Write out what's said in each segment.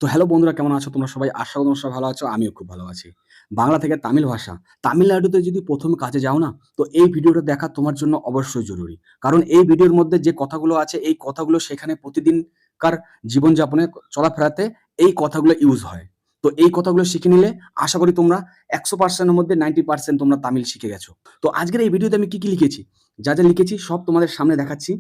তো হ্যালো বন্ধুরা, কেমন আছো তোমরা সবাই? আশা করি তোমরা সবাই ভালো আছো। আমিও খুব ভালো আছি। বাংলা থেকে তামিল ভাষা। তামিলনাড়ুতে যদি ১ম কাজে যাও না, তো এই ভিডিওটা দেখা তোমার জন্য অবশ্যই জরুরি। কারণ এই ভিডিওর মধ্যে যে কথাগুলো আছে, এই কথাগুলো সেখানে প্রতিদিনকার জীবনযাপনে চলাফেরাতে এই কথাগুলো ইউজ হয়। তো এই কথাগুলো শিখে নিলে আশা করি তোমরা ১০০% এর মধ্যে 90% তোমরা তামিল শিখে গেছো। তো আজকের এই ভিডিওতে আমি কি লিখেছি? যা লিখেছি সব তোমাদের সামনে দেখাচ্ছি।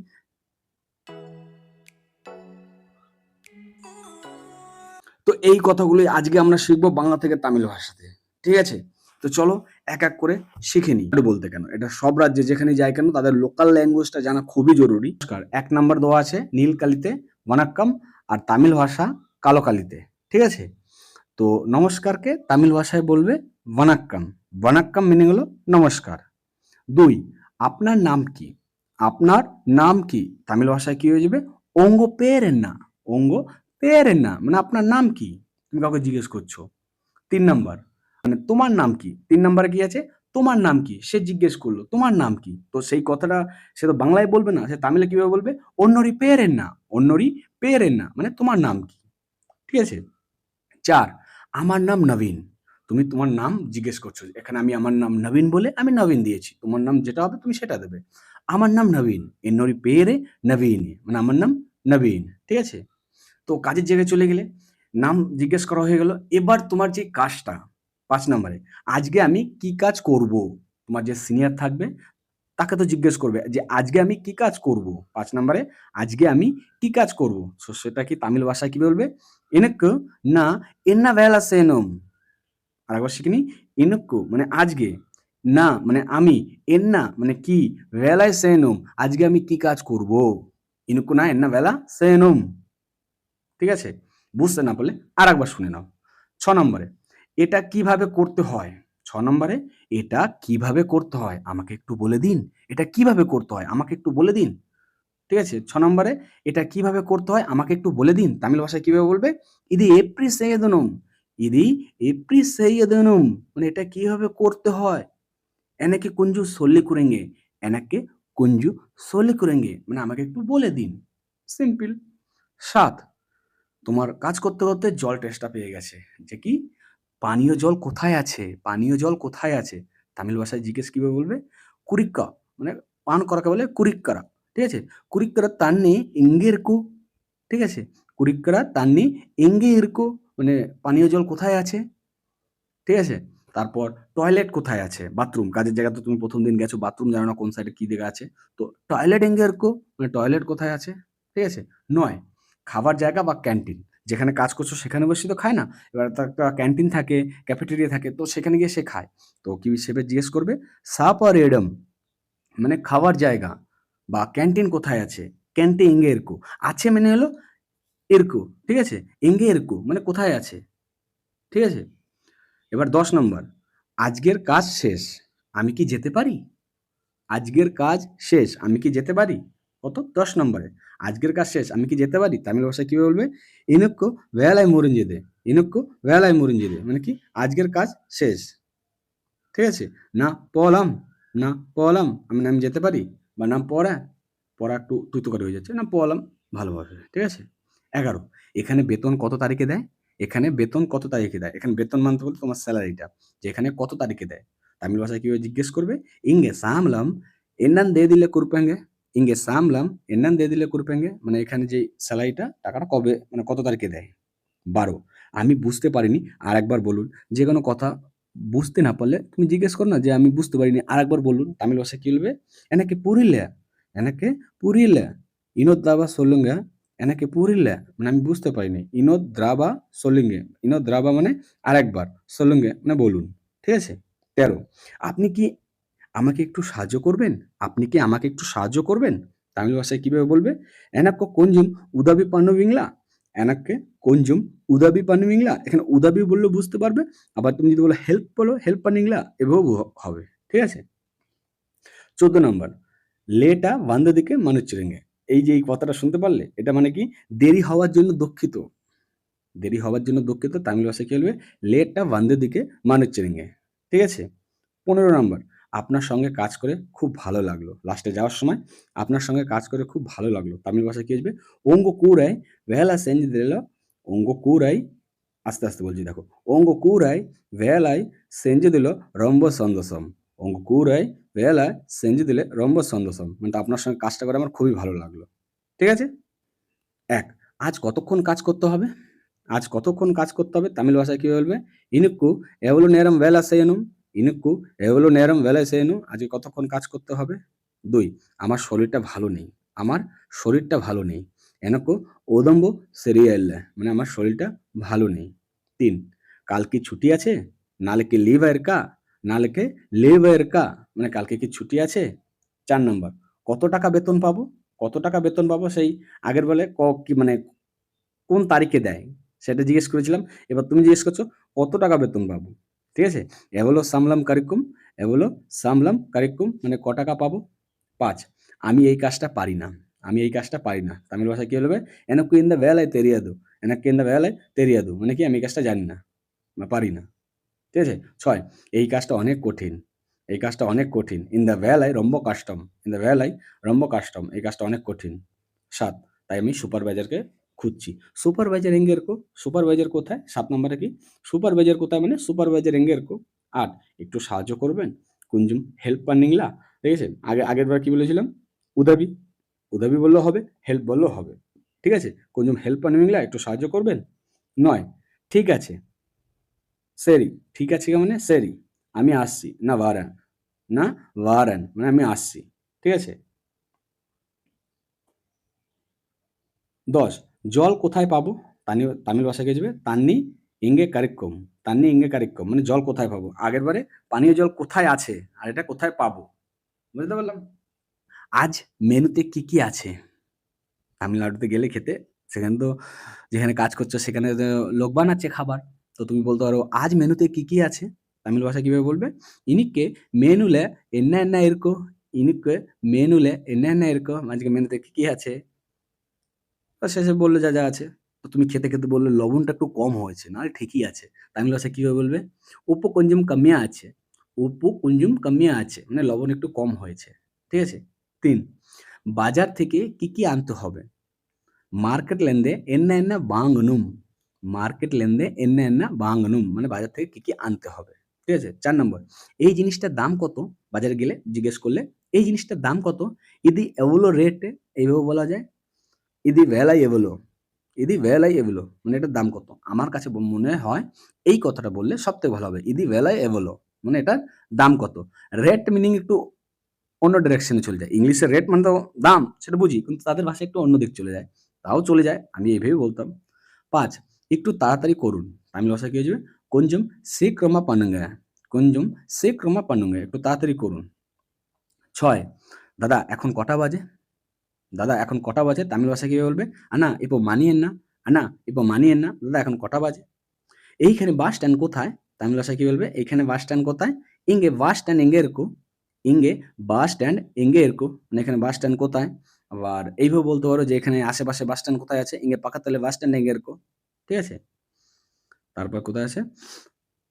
তো এই কথাগুলোই আজকে আমরা শিখবো বাংলা থেকে তামিল ভাষাতে। ঠিক আছে? তো চলো এক করে শিখে নিই। বলতে কেন? এটা সব রাজ্যে যেখানেই যায় কেন তাদের লোকাল ল্যাঙ্গুয়েজটা জানা খুবই জরুরি। নমস্কার ১ নাম্বার দেওয়া আছে নীল কালিতে বনাক্কাম আর তামিল ভাষা কালো কালিতে। ঠিক আছে? তো নমস্কারকে তামিল ভাষায় বলবে বনাক্কাম। বনাক্কাম মিনিং হলো নমস্কার। ২ আপনার নাম কি? আপনার নাম কি? তামিল ভাষায় কি হয়ে যাবে? ওঙ্গ পেরেন্না। ওঙ্গ পেরেন্না মানে আপনার নাম কি? তুমি কাউকে জিজ্ঞেস করছো। ৩ নাম্বার মানে তোমার নাম কি? ৩ নাম্বারে কি আছে? তোমার নাম কি? সে জিজ্ঞেস করলো, তোমার নাম কি? তো সেই কথাটা সে তো বাংলায় বলবে না, সে তামিলে কিভাবে বলবে? ওন্নরি পেরেন্না। ওন্নরি পেরেন্না মানে তোমার নাম কি? ঠিক আছে? ৪ আমার নাম নবীন। তুমি তোমার নাম জিজ্ঞেস করছো। এখানে আমি আমার নাম নবীন বলে আমি নবীন দিয়েছি। তোমার নাম যেটা হবে তুমি সেটা দেবে। আমার নাম নবীন। এন্নরি পেরে নবীন মানে আমার নাম নবীন। ঠিক আছে? তো কাজের জায়গায় চলে গেলে নাম জিজ্ঞেস করা হয়ে গেল। এবার তোমার যে কাজটা ৫ নাম্বারে, আজকে আমি কি কাজ করব? তোমার যে সিনিয়র থাকবে তাকে তো জিজ্ঞেস করবে যে আজকে আমি কি কাজ করব? ৫ নাম্বারে আজকে আমি কি কাজ করব? সো সেটা কি তামিল ভাষায় কি বলবে? "এনক্কু না এন্না வேலை செய்யணும்" আরেকবার শিখে নিই। "এনক্কু" মানে আজকে, না মানে আমি, এন্না মানে কি, வேலை செய்யணும் আজকে আমি কি কাজ করব? "এনক্কু না এন্না வேலை செய்யணும்" ঠিক আছে? বুঝতে না পারলে আরেকবার শুনে নাও। ৬ নম্বরে, এটা কিভাবে করতে হয়? ৬ নম্বরে, এটা কিভাবে করতে হয়? আমাকে একটু বলে দিন। এটা কিভাবে করতে হয়? আমাকে একটু বলে দিন। ঠিক আছে? ৬ নম্বরে, এটা কিভাবে করতে হয়? আমাকে একটু বলে দিন। তামিল ভাষায় কিভাবে বলবে? "ইদি এপ্রি সেইয়দনুম" ইদি এপ্রি সেইয়দনুম মানে এটা কিভাবে করতে হয়? "এনাকে কুঞ্জু সল্লি কুরেঙ্গে" এনাকে কুঞ্জু সল্লি কুরেঙ্গে মানে আমাকে একটু বলে দিন। সিম্পল। ৭ তোমার কাজ করতে জল তেষ্টা পেয়ে গেছে। যে কি? পানীয় জল কোথায় আছে? পানীয় জল কোথায় আছে? তামিল ভাষায় জিজ্ঞেস কিভাবে বলবে? কুরিক্কা মানে পান করাকে বলে কুরিক্কারা। ঠিক আছে? কুরিক্কারা তান্নি ইঙ্গে ইরকু। ঠিক আছে? কুরিক্কারা তান্নি ইঙ্গে ইরকু মানে পানীয় জল কোথায় আছে? ঠিক আছে? তারপর টয়লেট কোথায় আছে? বাথরুম। কাজের জায়গায় তো তুমি ১ম দিন গেছো, বাথরুম জানো না কোন সাইডে কি জায়গা আছে। তো টয়লেট এঙ্গে ইরকু মানে টয়লেট কোথায় আছে? ঠিক আছে? ৯ খাবার জায়গা বা ক্যান্টিন। যেখানে কাজ করছো সেখানে বসেই তো খায় না। এবার তার একটা ক্যান্টিন থাকে, ক্যাফেটেরিয়া থাকে তো সেখানে গিয়ে সে খায়। তো কি হিসেবে জিজ্ঞেস করবে? সাপারেডম মানে খাওয়ার জায়গা বা ক্যান্টিন কোথায় আছে? ক্যান্টি ইঙ্গে ইরকু। আছে মানে হলো ইরকু। ঠিক আছে? ইঙ্গে ইরকু মানে কোথায় আছে? ঠিক আছে? এবার ১০ নম্বর। আজকের কাজ শেষ। আমি কি যেতে পারি? আজকের কাজ শেষ। আমি কি যেতে পারি? কত? ১০ নম্বরে। আজকের কাজ শেষ। আমি কি যেতে পারি? তামিল ভাষায় কিভাবে বলবে? ইনুক্কু வேலை முடிஞ்சது ইনুক্কু வேலை முடிஞ்சது মানে কি? আজকের কাজ শেষ। ঠিক আছে? না পোলাম, না পোলাম মানে আমি যেতে পারি বা না পড়া, পড়া একটু তুই-তুকারি হয়ে যাচ্ছে। না পোলাম ভালোভাবে। ঠিক আছে? ১১ এখানে বেতন কত তারিখে দেয়? এখানে বেতন কত তারিখে দেয়? এখানে বেতন মানতে বলতে তোমার সেলারিটা। যে এখানে কত তারিখে দেয়? তামিল ভাষায় কিভাবে জিজ্ঞেস করবে? "ইঙ্গে সামলাম এন্নান দে দিলে কুরপাঙ্গে" ইঙ্গে সামলাম এন্নান দে দিলে কুরপাঙ্গে মানে এখানে যে সেলারিটা টাকাটা কবে মানে কত তারিখে দেয়? ১২ আমি বুঝতে পারিনি আরেকবার বলুন। যেকোনো কথা বুঝতে না পারলে তুমি জিজ্ঞেস করো না যে, "আমি বুঝতে পারিনি আরেকবার বলুন।" তামিল ভাষায় কি বলবে? "এনাকে পুরিল্যা, এনাকে পুরিল্যা, ইনোদ দাবা সোলুঙ্গা, এনাকে পুরিল্যা" মানে আমি বুঝতে পারিনি। ইনোদ দ্রাবা সোলিঙ্গে। ইনোদ দ্রাবা মানে আরেকবার, সোলুঙ্গে মানে বলুন। ঠিক আছে? ১৩ আপনি কি আমাকে একটু সাহায্য করবেন? আপনি কি আমাকে একটু সাহায্য করবেন? তামিল ভাষায় কিভাবে বলবে? "এনাক্কো কোনজুম উদাবি পান্নুবিংলা" এনাক্কে কোনজুম উদাবি পান্নুবিংলা এখানে উদাবি বললেও বুঝতে পারবে। আবার তুমি যদি বলো হেল্প বলো, হেল্প পান্নিংলা এভাবেও হবে। ঠিক আছে? ১৪ নাম্বার লেটা বান্দদিকে মানুচ্চিরিঙ্গে। এই যে এই কথাটা শুনতে পারলে? এটা মানে কি? দেরি হওয়ার জন্য দুঃখিত। দেরি হওয়ার জন্য দুঃখিত। তামিল ভাষায় কি বলবে? লেটটা বান্দদিকে মানুচ্চিরিঙ্গে। ঠিক আছে? ১৫ নাম্বার আপনার সঙ্গে কাজ করে খুব ভালো লাগলো। লাস্টে যাওয়ার সময় আপনার সঙ্গে কাজ করে খুব ভালো লাগলো। তামিল ভাষায় কি আসবে? "উঙ্গ কুড়ায় வேலை செஞ்சதுல অঙ্গকুরাই, আস্তে আস্তে বলছি দেখো, অঙ্গকুরাই ভেলাই সেঞ্জে দিল রম্ব সন্দসম। অঙ্গকুরাই ভেলাই সেঞ্জে দিলে রম্ব সন্দসম, মানে আপনার সঙ্গে কাজটা করে আমার খুবই ভালো লাগলো। ঠিক আছে। এক, আজ কতক্ষণ কাজ করতে হবে? আজ কতক্ষণ কাজ করতে হবে তামিল ভাষায় কি বলবে? ইনুক্কু এভলো নেরম বেলা সেয়নু। ইনুক্কু এভলো নেরম বেলা সেয়নু। আজকে কতক্ষণ কাজ করতে হবে? ২, আমার শরীরটা ভালো নেই। আমার শরীরটা ভালো নেই। এনকো ওদম্ব সেরিয়াল্লে, মানে আমার শরীরটা ভালো নেই। ৩, কাল কি ছুটি আছে? নালেকে লিভ এরকা, নালেকে লিভ এরকা, মানে কালকে কি ছুটি আছে? ৪ নম্বর, কত টাকা বেতন পাবো? কত টাকা বেতন পাবো? সেই আগের বলে কি মানে কোন তারিখে দেয় সেটা জিজ্ঞেস করেছিলাম। এবার তুমি জিজ্ঞেস করছো কত টাকা বেতন পাবো। ঠিক আছে। এ হলো সামলাম কারিকুম, এ হলো সামলাম কারিকুম, মানে ক টাকা পাবো। ৫, আমি এই কাজটা পারি না। আমি এই কাজটা পারি না। তামিল ভাষায় কি বলবে? এনকু ইন দ্য বেলায় তেরিয়াদু। এনাকে ইন দ্য বেলায় তেরিয়াদু, মানে কি আমি এই কাজটা জানি না বা পারি না। ঠিক আছে। ৬, এই কাজটা অনেক কঠিন। এই কাজটা অনেক কঠিন। ইন দ্য বেলায় রম্ব কাস্টম। ইন দ্য বেলায় রম্ব কাস্টম। এই কাজটা অনেক কঠিন। ৭, তাই আমি সুপারভাইজারকে খুঁজছি। সুপারভাইজার এঙ্গে এরকো? সুপারভাইজার কোথায়? ৭ নম্বরে কি? সুপারভাইজার কোথায় মানে সুপারভাইজার এঙ্গে এরকো? ৮, একটু সাহায্য করবেন? কুঞ্জুম হেল্প পান্নিংলা। ঠিক আছে? আগেরবার কি বলেছিলাম? উদাবি। উদাবি বললেও হবে, হেল্প বললেও হবে। ঠিক আছে? কুঞ্জুম হেল্প পান্নিংলা, একটু সাহায্য করবেন? ৯, ঠিক আছে। সেরি। ঠিক আছে মানে সেরি। আমি আসছি। না ভারান। না ভারান, মানে আমি আসছি। ঠিক আছে? ১০, জল কোথায় পাবো? তামিল ভাষায় কি আসবে? তান্নি ইঙ্গে কারিক্কম। তান্নি ইঙ্গে কারিক্কম, মানে জল কোথায় পাবো? আগেরবারে পানীয় জল কোথায় আছে? আর এটা কোথায় পাবো? বুঝতে পারলাম? আজ মেনুতে কি, কি আছে? তামিলনাড়ুতে গেলে খেতে, সেখানে তো যেখানে কাজ করছো সেখানে তো লোক বানাচ্ছে খাবার। তো তুমি বলতে পারো আজ মেনুতে কি, কি আছে? তামিল ভাষায় কিভাবে বলবে? ইনিক্কে মেনুলে এন্না এন্না ইরকো। ইনিক্কে মেনুলে এন্না এন্না ইরকো, আজকে মেনুতে কি, কি আছে? তো শেষে বলল যা, যা আছে। তো তুমি খেতে, খেতে বললে লবণটা একটু কম হয়েছে। নাহলে ঠিকই আছে। তামিল ভাষায় কিভাবে বলবে? উপ্পু కొంచెం কমিয়া আছে। উপ্পু కొంచెం কমিয়া আছে। মানে লবণ একটু কম হয়েছে। ঠিক আছে? ৩, বাজার থেকে কি, কি আনতে হবে? মার্কেট লেনদে এন্না, এন্না বাংনুম। মার্কেট লেনদে এন্না, এন্না বাংনুম, মানে বাজার থেকে কি, কি আনতে হবে। ঠিক আছে? ৪ নম্বর, এই জিনিসটার দাম কত? বাজারে গেলে জিজ্ঞেস করলে, এই জিনিসটার দাম কত? ইদি এভলো রেট, এইভাবে বলা যায়। ইদি ভেলাই এভলো। ইদি ভেলাই এভলো, মানে এটার দাম কত? আমার কাছে মনে হয় এই কথাটা বললে সবথেকে ভালো হবে। ইদি ভেলাই এভলো, মানে এটার দাম কত? রেট মিনিং একটু অন্য ডিরেকশনে চলে যায়। ইংলিশে রেট মানে তো দাম, সেটা বুঝি। কিন্তু তাদের ভাষায় একটু অন্য দিক চলে যায়। তাও চলে যায়। আমি এভাবেই বলতাম। ৫, একটু তাড়াতাড়ি করুন। তামিল ভাষায় কি হয়ে যাবে? கொஞ்சம் சீக்கிரமா பண்ணுங்க। கொஞ்சம் சீக்கிரமா பண்ணுங்க। একটু তাড়াতাড়ি করুন। ৬, দাদা এখন কটা বাজে? দাদা এখন কটা বাজে? তামিল ভাষায় কিভাবে বলবে? আনা ইপো মানিয়েন না। আনা ইপো মানিয়েন না। দাদা এখন কটা বাজে? এইখানে বাস স্ট্যান্ড কোথায়? তামিল ভাষায় কি বলবে? এইখানে বাস স্ট্যান্ড কোথায়? ইঙ্গে বাস স্ট্যান্ড এঙ্গে ইরকু। ইঙ্গে বাস স্ট্যান্ড এঙ্গে ইরকু, মানে এখানে বাস স্ট্যান্ড কোথায়? আবার এইভাবে বলতে পারো যে এখানে আশেপাশে বাস স্ট্যান্ড কোথায় আছে? ইঙ্গে পাকাতলে বাস স্ট্যান্ড এঙ্গে ইরকু। ঠিক আছে? তারপর কোথায় আছে?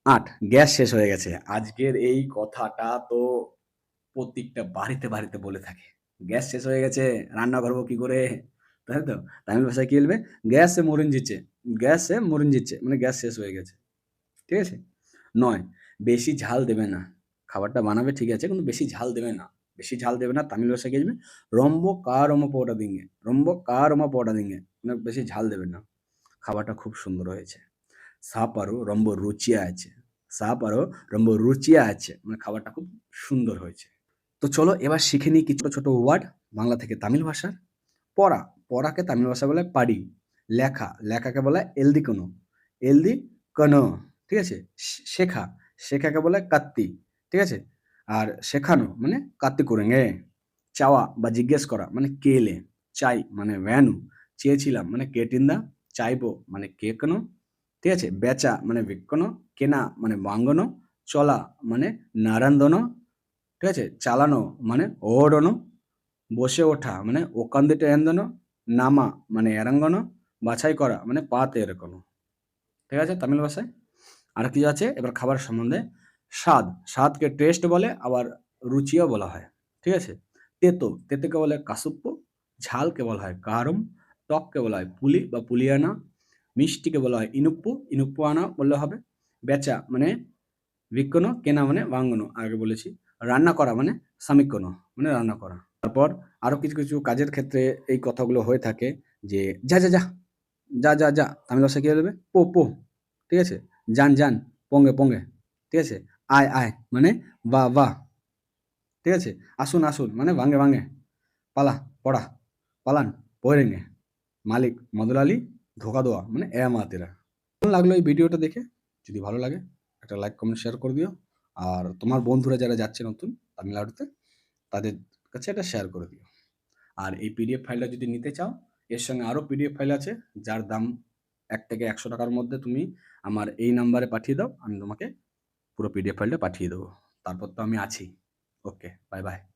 ৮, গ্যাস শেষ হয়ে গেছে। আজকের এই কথাটা তো প্রত্যেকটা বাড়িতে, বাড়িতে বলে থাকে। গ্যাস শেষ হয়ে গেছে, রান্না করবো কি করে? তাই তো? তামিল ভাষায় কি বলবে? গ্যাসে মরিনজিচ্ছে। গ্যাসে মরিনজিচ্ছে, মানে গ্যাস শেষ হয়ে গেছে। ঠিক আছে? ৯, বেশি ঝাল দেবে না। খাবারটা বানাবে ঠিক আছে, কিন্তু বেশি ঝাল দেবে না। বেশি ঝাল দেবে না, তামিল ভাষায় কি আসবে? রম্ব কারমা পোড়া দিঙ্গে। রম্ব কারমা পোড়া দিঙ্গে, মানে বেশি ঝাল দেবে না। খাবারটা খুব সুন্দর হয়েছে। সাপারো রম্ব রুচিয়া আছে। সাপারো রম্ব রুচিয়া আছে, মানে খাবারটা খুব সুন্দর হয়েছে। তো চলো এবার শিখে নিই কিছু ছোট, ছোট ওয়ার্ড বাংলা থেকে তামিল ভাষার। পড়া, পড়াকে তামিল ভাষায় বলে পাড়ি। লেখা, লেখাকে বলে এলদি কোনো। এলদি কোনো। ঠিক আছে? শেখা, শেখাকে বলে কাত্তি। ঠিক আছে? আর শেখানো মানে কাত্তি করেঙ্গে। চাওয়া বা জিজ্ঞেস করা মানে কেলে। চাই মানে ভ্যানু। চেয়েছিলাম মানে কেটিন্দা। চাইবো মানে কেকনো। ঠিক আছে? বেচা মানে বিক্কনো। কেনা মানে বাঙ্গনো। চলা মানে নারান্দনো। ঠিক আছে? চালানো মানে ওড়নো। বসে ওঠা মানে ওকান্দিতে এন্দনো। নামা মানে এরাঙ্গনো। বাছাই করা মানে পাতে এরকনো। ঠিক আছে? তামিল ভাষায়। আর কি আছে? এবার খাবার সম্বন্ধে। স্বাদ, স্বাদকে টেস্ট বলে, আবার রুচিও বলা হয়। ঠিক আছে? তেতো, তেতোকে বলে কাসুপ্পো। ঝালকে বলা হয় কারম। টককে বলা হয় পুলি বা পুলিয়ানা। মিষ্টিকে বলা হয় ইনুপ্পু, ইনুপ্পু আনা বললে হবে। বেচা মানে বিক্কনো, কেনা মানে বাঙ্গনো আগে বলেছি। রান্না করা মানে সামিক্কনো মানে রান্না করা। তারপর আরো কিছু, কিছু কাজের ক্ষেত্রে এই কথাগুলো হয়ে থাকে যে, "যা, যা, যা, যা, যা, যা" তামিল ভাষায় কি হবে? "পো, পো" ঠিক আছে? "যান, যান" "পঙ্গে, পঙ্গে" ঠিক আছে? "আয়, আয়" মানে "বাহ, বাহ" ঠিক আছে? "আসুন, আসুন" মানে "ভাঙে, ভাঙে" "পালা, পড়া" "পালান" "পোয়েরেঙ্গে" মালিক মদলালি ধোকা দেওয়া মানে এমাতেরা। কেমন লাগলো এই ভিডিওটা দেখে? যদি ভালো লাগে একটা লাইক, কমেন্ট, শেয়ার করে দিও। আর তোমার বন্ধুরা যারা যাচ্ছে নতুন তামিলনাড়ুতে তাদের কাছে এটা শেয়ার করে দিও। আর এই পিডিএফ ফাইলটা যদি নিতে চাও, এর সঙ্গে আরো পিডিএফ ফাইল আছে যার দাম ৳১ থেকে ৳১০০ র মধ্যে তুমি আমার এই নাম্বারে পাঠিয়ে দাও। আমি তোমাকে পুরো পিডিএফ ফাইলটা পাঠিয়ে দেবো। তারপর তো আমি আছি। ওকে, বাই, বাই।